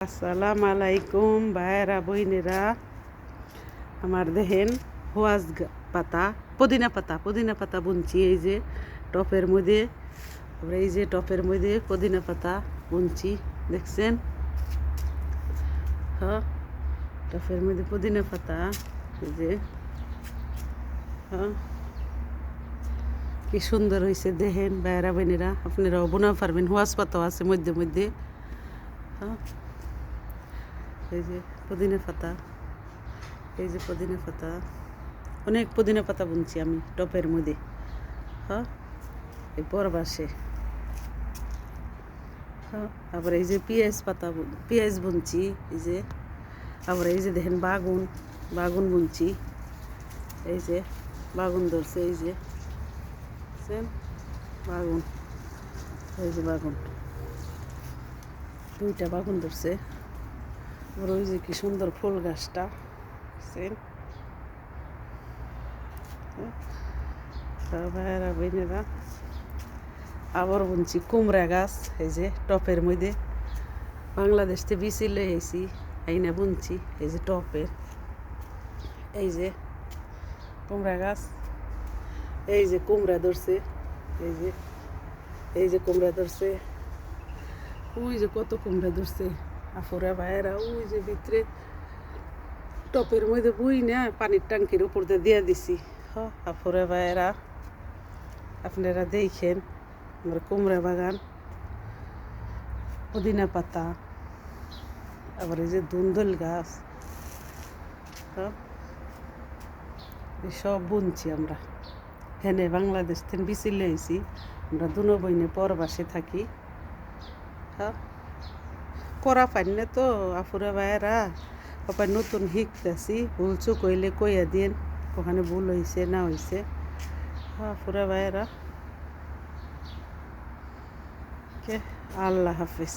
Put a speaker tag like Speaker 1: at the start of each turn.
Speaker 1: আসসালামু আলাইকুম ভাইয়েরা বইনেরা। আমার দেখেন হোয়াজ পাতা পুদিনা পাতা বুনছি এই যে টপের মধ্যে। আমরা এই যে টপের মধ্যে পুদিনা পাতা বুনছি, দেখছেন? হ্যাঁ, টপের মধ্যে পুদিনা পাতা এই যে। হ্যাঁ, কি সুন্দর হয়েছে দেখেন ভাইয়েরা বইনেরা। আপনারাও বোনা পারবেন, হোয়াজ পাতাও আছে মধ্যে মধ্যে। হ্যাঁ, এই যে পুদিনা পাতা, এই যে পুদিনা পাতা, অনেক পুদিনা পাতা বুনছি আমি টপের মধ্যে। হ্যাঁ, এই পরবাসে। হ্যাঁ, আবার এই যে পেঁয়াজ বুনছি এই যে। আবার এই যে দেখেন বাগুন বুনছি এই যে। বাগুন ধরছে এই যে, বাগুন, এই যে বাগুন, দুইটা বাগুন ধরছে। আবার ওই যে কি সুন্দর ফুল গাছটা, ভাইয়েরা বইনেরা। আবার বুনছি কুমড়া গাছ এই যে টপের মধ্যে। বাংলাদেশ থেকে বিচি লই আইছি, আইনা বুনছি এই যে টপের। এই যে কুমড়া গাছ, এই যে কুমড়া ধরছে এই যে, এই যে কুমড়া ধরছে। ওই যে কত কুমড়া ধরছে আফুরা ভাইয়েরা। ওই যে ভিতরে টপের মধ্যে বুই না পানির ট্যাঙ্কির উপর দিয়ে দিছি। হ্যাঁ আফুরা ভাইয়েরা, আপনারা দেখেন আমার কুমড়া বাগান, পুদিনা পাতা, আবার এই যে ধুন্দুল গাছ। হ্যাঁ, সব বুনছি আমরা। হেনে বাংলাদেশ থেকে বিচি লইছি, আমরা দুনো বইনে পরবাসে থাকি। হ্যাঁ, করা পাই না তো আফুরা ভাইয়েরা, আবার নতুন শিখতেছি। ভুল চুক হইলে কইয়া দিন, ওখানে ভুল হয়েছে না হয়েছে। হ্যাঁ আফুরা ভাইয়েরা, আল্লাহ হাফিজ।